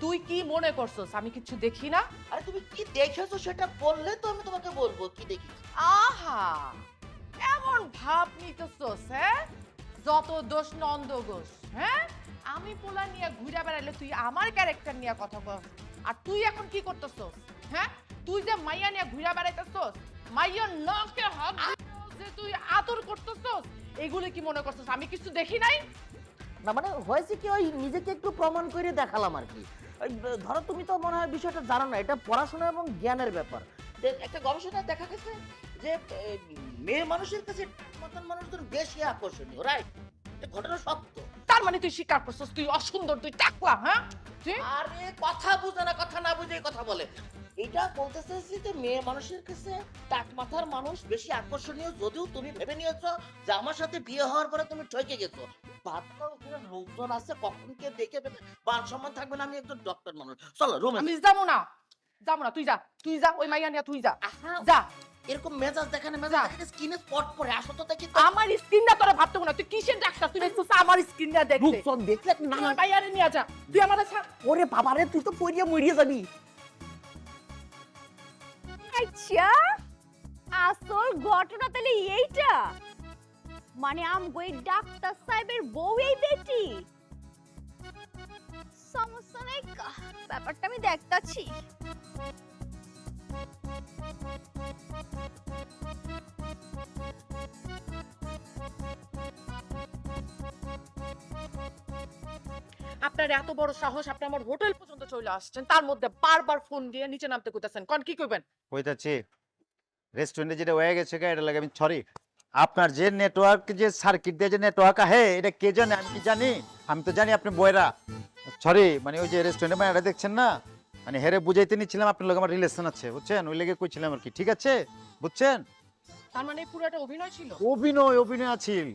তুই কি মনে করছস আমি কিছু দেখি না? আরে তুমি কি দেখেছো সেটা বললে তো আমি তোমাকে বলবো কি দেখি। আহা, এমন ভাব নিতেছস হ্যাঁ? যত দোষ নন্দ ঘোষ, হ্যাঁ? আমি পোলা নিয়ে ঘুরে বেড়াইলে তুই আমার ক্যারেক্টার নিয়ে কথা বল। আর তুই এখন কি করতেছস? হ্যাঁ, তুই যে মাইয়া নিয়ে ঘুরে বেড়াইতেছস, মাইয়ার নখে হাত দিতেছস, যে তুই আদর করতেছস, এগুলো কি মনে করছস আমি কিছু দেখি নাই? না মানে হয়েছে কি, ওই নিজেকে একটু প্রমাণ করে দেখালাম আর কি। ওই ধরো তুমি তো মনে হয় বিষয়টা জানো না, এটা পড়াশোনা এবং জ্ঞানের ব্যাপার। একটা গবেষণায় দেখা গেছে যে মেয়ে মানুষের কাছে মাথার মানুষজন বেশি আকর্ষণীয়, রাইট? এটা ঘটনা সত্য। তার মানে তুই স্বীকার করছিস তুই অসুন্দর, তুই টাকলা, হ্যাঁ? তুই আরে কথা বুঝে না, কথা না বুঝেই কথা বলে। এটা বলতে চাইছি যে মেয়ে মানুষের কাছে টাক মাথার মানুষ বেশি আকর্ষণীয়, যদিও তুমি ভেবে নিয়েছো যে আমার সাথে বিয়ে হওয়ার পরে তুমি ঠকে গেছো। বাদ দাও, ওখানে লোকজন আছে, কখন কে দেখে ফেলে, মান সম্মান থাকবে না। আমি একজন ডক্টর মানুষ, চলো রুমে। আমি যাবো না, যাবো না, তুই যা, তুই যা, ওই মাইয়া নিয়ে তুই যা, যা। এরকম মেজাজ দেখানে মেজাজ দেখানে স্কিনে স্পট পড়ে, আসো তো দেখি। আমার স্কিনটা তোরা ভাবতে না, তুই কিসের ডাক্তার? তুই দেখছিস আমার স্কিনটা দেখতে? রূপচন দেখলে না আমার মাইয়ারে নিয়ে যা, তুই আমার ছাড়। ওরে বাবারে, তুই তো পড়িয়ে মরিয়ে যাবি। আচ্ছা, আসল ঘটনা তাহলে এইটা, মানে আমগো এই ডাক্তার সাহেবের বউ এই বেটি। সমস্যা নেই, ব্যাপারটা আমি দেখতাছি। আপনার এত বড় সাহস, আপনি আমার হোটেল পর্যন্ত চলে আসছেন, তার মধ্যে বারবার ফোন দিয়ে নিচে নামতে কইতাছেন, কোন কি কইবেন? কইতাছি রেস্টুরেন্টে যেটা হয়ে গেছে এটা লাগে আমি সরি। আপনার যে নেটওয়ার্ক, যে সার্কিট দিয়ে যে নেটওয়ার্ক আহে, এটা কে জানে? আমি কি জানি? আমি তো জানি আপনি বয়রা। সরি, মানে ওই যে রেস্টুরেন্টে মানে দেখছেন না, মানে হেরে বুঝাইতে নিচ্ছিলাম আপনার লোক আমার রিলেশন আছে, বুঝছেন? ওই লেগে কইছিলাম আর কি, ঠিক আছে? বুঝছেন? তার মানে পুরো একটা অভিনয় ছিল? অভিনয় আছিল,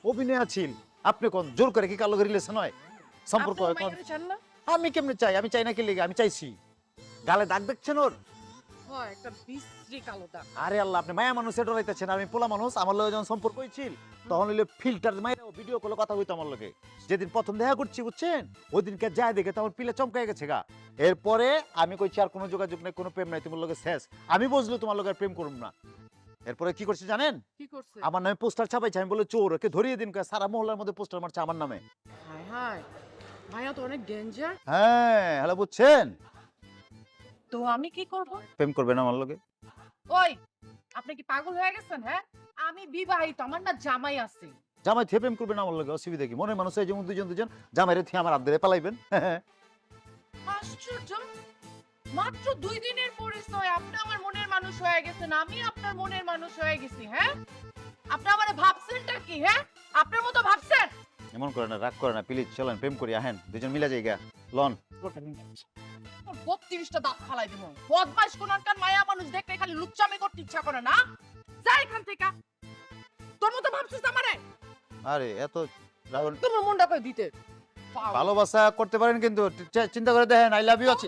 অভিনয় আছিল। আপনি কোন জোর করে কি কার লগে রিলেশন হয়, সম্পর্ক আপনি হয়? কোন মাইয়ারে চান না? আমি কেমনে চাই? আমি চাই না কি লেগে? আমি চাইছি। গালে দাগ দেখছেন ওর? হয় একটা বিশ্রী কালো দাগ। আরে আল্লাহ, আপনি মায়া মানুষে ডরাইতেছেন, আমি পোলা মানুষ। আমার লগে যখন সম্পর্ক হয়েছিল তখন হইলে ফিল্টার মাইরা ভিডিও কলে কথা হইতো আমার লগে। যেদিন প্রথম দেখা করছি, বুঝছেন, ওই দিনকে যায় দেখে তখন পিলে চমকাই গেছে গা। এরপরে আমি কইছি আর কোনো যোগাযোগ নাই, কোনো প্রেম নাই, তোমার লগে শেষ। আমি বুঝলো তোমার লগে আর প্রেম করব না। এরপরে কি করছি জানেন? কি করছে? আমার নামে পোস্টার ছাপাইছে। আমি বলে চোর, ওকে ধরিয়ে দিন। সারা মহল্লার মধ্যে পোস্টার মারছে আমার নামে। হায় হায়, মাইয়া তো অনেক ডেঞ্জার। হ্যাঁ, হ্যালো, বুঝছেন? তো আমি কি করব? প্রেম করবেন আমার লগে? ওই, আপনি কি পাগল হয়ে গেছেন? হ্যাঁ, আমি বিবাহিত, আমার না জামাই আছে। জামাই থেকে প্রেম করবেন আমার লগে? অসুবিধা কি? মনের মানুষ যেমন দুজন জামাইরে থেকে আমার হাত ধরে পালাইবেন? আশ্চর্য, মাত্র 2 দিনের পরিচয় আপনি আমার মনের মানুষ হয়ে গেছেন, আমি আপনার মনের মানুষ হয়ে গেছি। হ্যাঁ, আপনি আমারে ভাবছেনটা কি? হ্যাঁ, আপনার মতো ভাবছেন? এমন করে না, রাগ করে না, প্লিজ চলেন প্রেম করি, আহেন দুজন মিলা যাইগা লন। 32টা দাঁত ফালাই দিব। বদমাইশ কোনকার মায়া মানুষ দেখলে খালি লুচ্চামি করতে ইচ্ছা করে না? যা এখান থেকে। তোর মতো ভাবছিস আমারে? আরে এত রাগ- তোমার মনটা কই দিতে? ভালোবাসা করতে পারেন কিন্তু চিন্তা করে দেখেন, আই লাভ ইউ আছে।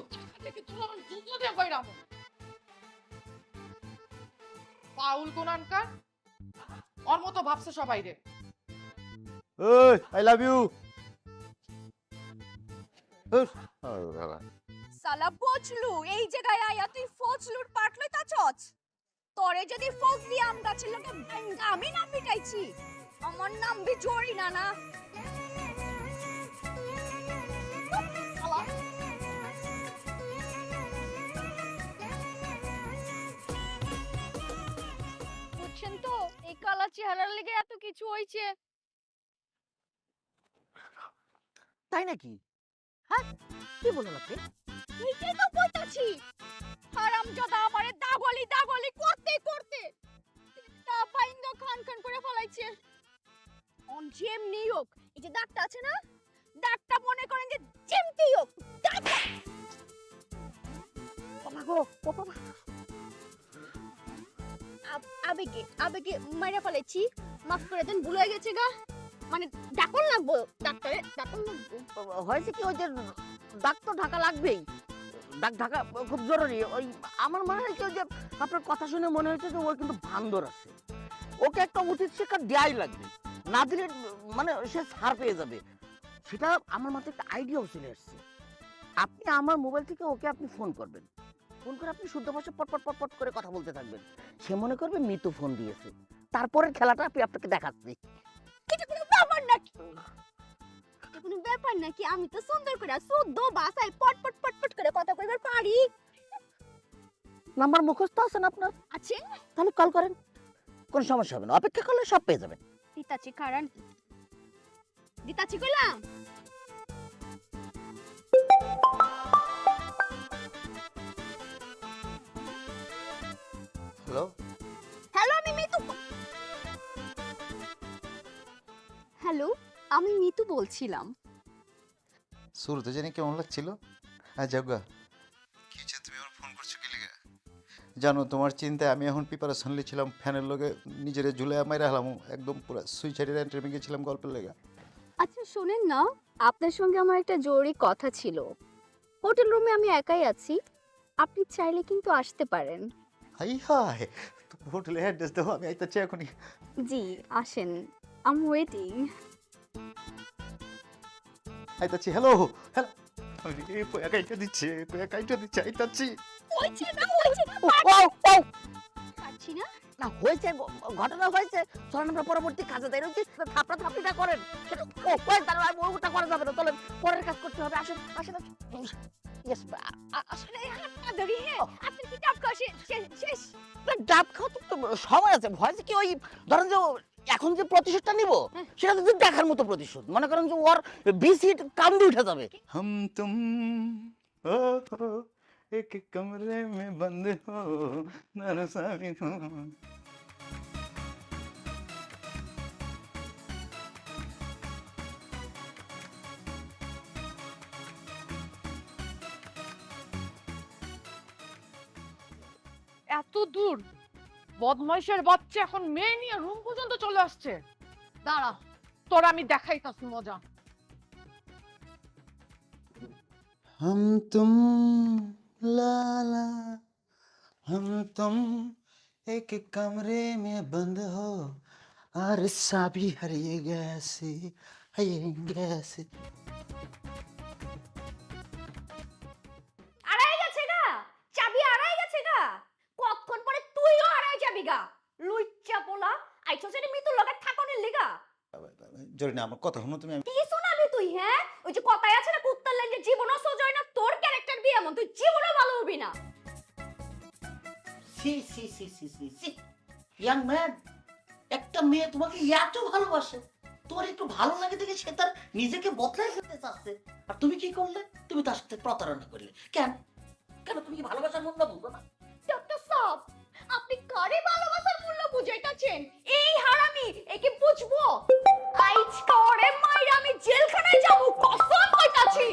পাউল কোনকার ওর মতো ভাবছে সবাই রে। ওই আই লাভ ইউ। সালা বচলু, এই জায়গায় আয়া তুই ফজলুর পাট লইতা চচ। তোরে যদি ফজলি আম গাছের লগে ভাঙ্গা আমি না পিটাইছি, আমার নাম বিজরি না না। শালা। বুঝছেন তো, এই কালা চেহারার লেগে এত কিছু হইছে। তাই নাকি? হ্যাঁ, কি বলেন আপনি? এইটাই তো কইতাছি, হারামজাদা আমারে দাগলি করতে করতে তা ভাঙ্গা খান খান করে ফলাইছে। অন যেমনি হোক, এই যে দাগটা আছে না, দাগটা মনে করেন যে যেমনি হোক আবেগে মাইরা ফেলেছি, মাফ করে দেন, ভুল হয়ে গেছে গা। মানে ডাকন লাগবো, ডাক্তারে ডাকন লাগবো। হয়েছে কি, ওই যে দাগ তো ঢাকা লাগবেই, দাগ ঢাকা খুব জরুরি। ওই আমার মনে হয় কি, ওই যে আপনার কথা শুনে মনে হচ্ছে যে ওর কিন্তু বান্দর আছে, ওকে একটা উচিত শিক্ষা দেওয়াই লাগবে, না দিলে মানে সে ছাড় পেয়ে যাবে। সেটা আমার মাথায় একটা আইডিয়াও চলে আসছে। আপনি আমার মোবাইল থেকে ওকে আপনি ফোন করবেন, ফোন করে আপনি শুদ্ধ ভাষায় পটপট পটপট করে কথা বলতে থাকবেন। সে মনে করবে মিতু ফোন দিয়েছে। তারপরের খেলাটা আমি আপনাকে দেখাচ্ছি। এটা কোনো ব্যাপার নাকি? এটা কোনো ব্যাপার নাকি? আমি তো সুন্দর করে শুদ্ধ ভাষায় পটপট পটপট করে কথা কইবার পারি। নাম্বার মুখস্থ আছে না আপনার? আছে, তাহলে কল করেন, কোনো সমস্যা হবে না, অপেক্ষা করলে সব পেয়ে যাবেন। দিতাছি কারণ দিতাছি কইলাম। হ্যালো, হ্যালো, আমি মিতু। হ্যালো, আমি মিতু বলছিলাম। শুরুতে জানি কেমন লাগছিল, আর যাগা কি হচ্ছে, তুমি আমার ফোন করছো কি লিগা? জানো তোমার চিন্তায় আমি এখন প্রিপারেশন নিয়েছিলাম, ফ্যানের লগে নিজেরে ঝুলে মাইরা হলাম, একদম পুরো সুইসাইডের এন্ট্রি গেছিলাম গল্পের লেগা। আচ্ছা শোনেন না, আপনার সঙ্গে আমার একটা জরুরি কথা ছিল। হোটেল রুমে আমি একাই আছি, আপনি চাইলে কিন্তু আসতে পারেন। হাই হাই, তুমি হোটেলে অ্যাড্রেস দাও, আমি আইতাছি এখনই। জি আসেন, আই এম ওয়েটিং। আইতাছি। হ্যালো হ্যালো, আরে পয়া কাইটা দিচ্ছে, পয়া কাইটা দিচ্ছে, আইতাছি। হয়েছে না, হয়েছে না, ও ও ও পারছি না। না হয়েছে, ঘটনা হয়েছে, চলেন আমরা পরবর্তী কাজে দেয় রয়েছি, থাপড়া থাপড়িটা করেন সেটা ও কয়েক দাঁড়া, ওটা করা যাবে না, চলেন পরের কাজ করতে হবে, আসেন আসেন ইয়েস। আসলে হাতটা ধরি, হ্যাঁ আপনার কি টাপ খাওয়া শেষ? ডাব খাওয়া তো সময় আছে, ভয় যে কি ওই ধরেন যে এখন যে প্রতিশোধটা নিব সেটা তো দেখার মতো প্রতিশোধ, মনে করেন যে ওর বিসিট কান্দে উঠে যাবে। हम तुम ओ हो एक कमरे में बंद हो नरसानी हो। এত দূর বদমাইশের বাচ্চা এখন মেয়ে নিয়ে রুম পর্যন্ত চলে আসছে। দাঁড়া, তোর আমি দেখাইতাছি মজা। हम तुम ला ला हम तुम एक कमरे में बंद हो और साबी हरिए गैसे আড়াই গেছে গা, চাবি আড়াই গেছে গা, কতক্ষণ পরে তুইও আড়াই যাবি গা, লুচ্চা পোলা। আইছো যে মিতুর লগে থাকনের লিগা। জরিনা আমার কথা শুনো তুমি। কি শোনাবি তুই, হ্যাঁ? ওই যে কথাই আছে না, কুত্তার লেগে জীবনও সোজয় না, তোর ক্যারেক্টার দিয়ে এমন, তুই জীবনও ভালো হবি না। সি সি সি সি সি সি ইয়াং ম্যান, একটা মেয়ে তোমাকে এত ভালোবাসে, তোমার একটু ভালো লাগে দেখে সে তার নিজেকে বদলাই ফেলতে চাচ্ছে, আর তুমি কি করলে? তুমি তার সাথে প্রতারণা করলে। কেন কেন তুমি কি ভালোবাসার মূল্য বুঝো না? ডক্টর সাহেব, আপনি কারে ভালোবাসার মূল্য বুঝাইতাছেন? এই হারামি একে বুঝবো? আইজ করে মাইরা আমি জেলখানায় যাব, কসম কইতাছি।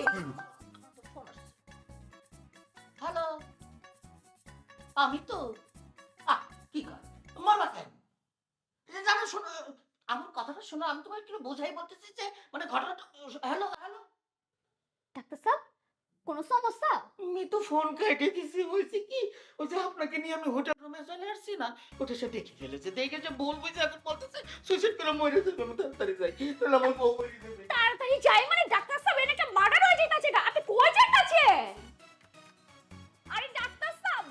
হ্যালো, আমি তো কি কর মারবা কেন? জানো শোনো, আমার কথাটা শোনো, আমি তোমার একটু বোঝাই বলতেছি যে মানে ঘটনাটা। হ্যালো হ্যালো, ডাক্তার সাহেব, কোনো সমস্যা? আমি তো ফোন কেটে দিছি, বলছি কি ওই যে আপনাকে নিয়ে আমি হোটেল রুমে চলে আসছি না, ওটা সে দেখে ফেলেছে, দেখে যে বলবো যে এখন বলতেছে সুইসাইড করে মরে যাবে, আমি তাড়াতাড়ি যাই, তাহলে আমার বউ মরে যাবে। তাড়াতাড়ি যাই মানে ডাক্তার সাহেব, এটা একটা মার্ডার হয়ে যাইতাছে গা, আপনি কই যাইতাছে? আরে ডাক্তার সাহেব,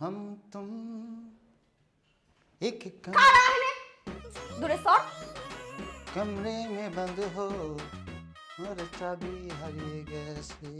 हम तुम एक কারা হলে দূরে সর। कमरे में बंद हो और चाबी हरिए गैसे।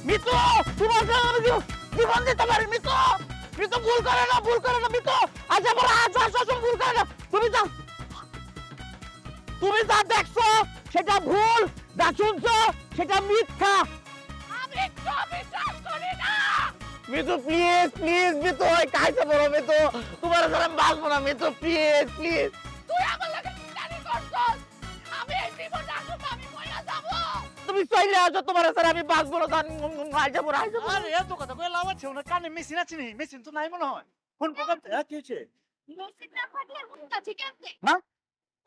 মিতু, তোমার জন্য আমি জীবন দিতে পারি। মিতু, মিতু ভুল করে না, ভুল করে না মিতু, আজ আমার আজ আসলে ভুল করে না। তুমি যা দেখছো সেটা ভুল, যা শুনছো সেটা মিথ্যা। আমি তো বিশ্বাস করি না। মিতু প্লিজ প্লিজ, মিতু ওই কাইতে বলো, মিতু তোমার ঘরে আমি বাঁচবো না, মিতু প্লিজ প্লিজ। তুই আমার লাগে জানি করছস, আমি এই জীবন রাখব, আমি মইরা যাব। তুমি চাইলে আসো, তোমার স্যার আমি বাঁচবো না, যাবো না। আরে এত কথা কই লাভ আছে? ওনার কানে মেশিন আছে নি? মেশিন তো নাই মনে হয়। ফোন প্রোগ্রাম কি হয়েছে? মেসিন না ফাটলে উঠতাছি কেমনে?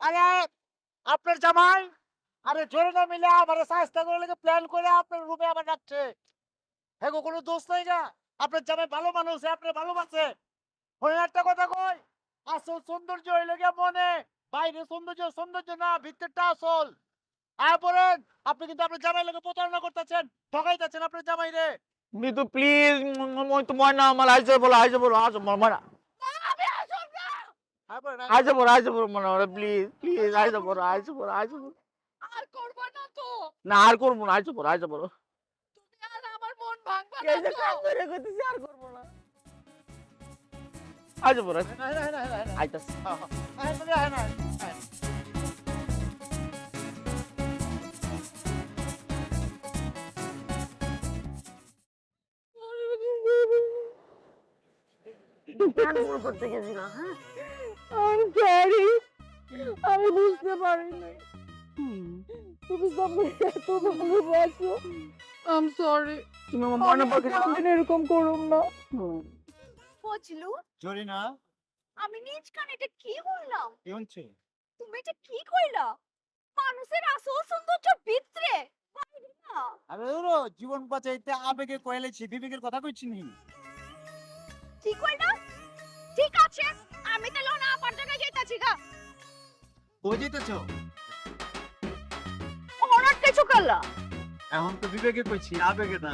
আরে আপনার জামাই, আরে জোরে না মিলে আমার সাহায্য করে লেগে প্ল্যান করে আপনার রুমে আবার রাখছে। হ্যাঁ গো, কোনো দোষ নাই গা। আপনার জামাই ভালো মানুষ, আপনার ভালোবাসে। হয়ে একটা কথা কই, আসল সৌন্দর্য হইলে গিয়া মনে, বাইরে সৌন্দর্য সৌন্দর্য না, ভিতরটা আসল। আর পরে আপনি কিন্তু আপনার জামাই লোকে প্রতারণা করতেছেন, ঠকাইতেছেন আপনার জামাই রে। মিতু প্লিজ মই তো ময়না আমার আইছে বলো আসো ময়না আমি আসব না। আইছে বলো ময়না প্লিজ প্লিজ আইছে বলো আর করব না তো। না আর করবো না আইছে বলো তুমি আর আমার মন ভাঙবা এই যে না কাজ তো। করে কইতেছি আর করবো না আইছে বলো আইতাছে I'm sorry. আমি বুঝতে পারি নাই তুমি সবাই এত ভালোবাসো। I'm sorry. তুমি আমার মনে পড়ে এরকম করুম না। ফজলু জরিনা আমি নিজ কানে এটা কি বললাম কি হচ্ছে? তুমি এটা কি কইলা মানুষের আসল সৌন্দর্য ভিতরে বাইরে না আরে ওরো জীবন বাঁচাইতে আবেগে কইলেছি বিবেকের কথা কইছি নি। কি কইলা ঠিক আছে আমি তাহলে না আপার জায়গায় যাইতাছি গা কই যেতেছো? অনার কিছু করলা এখন তো বিবেকে কইছি আবেগে না।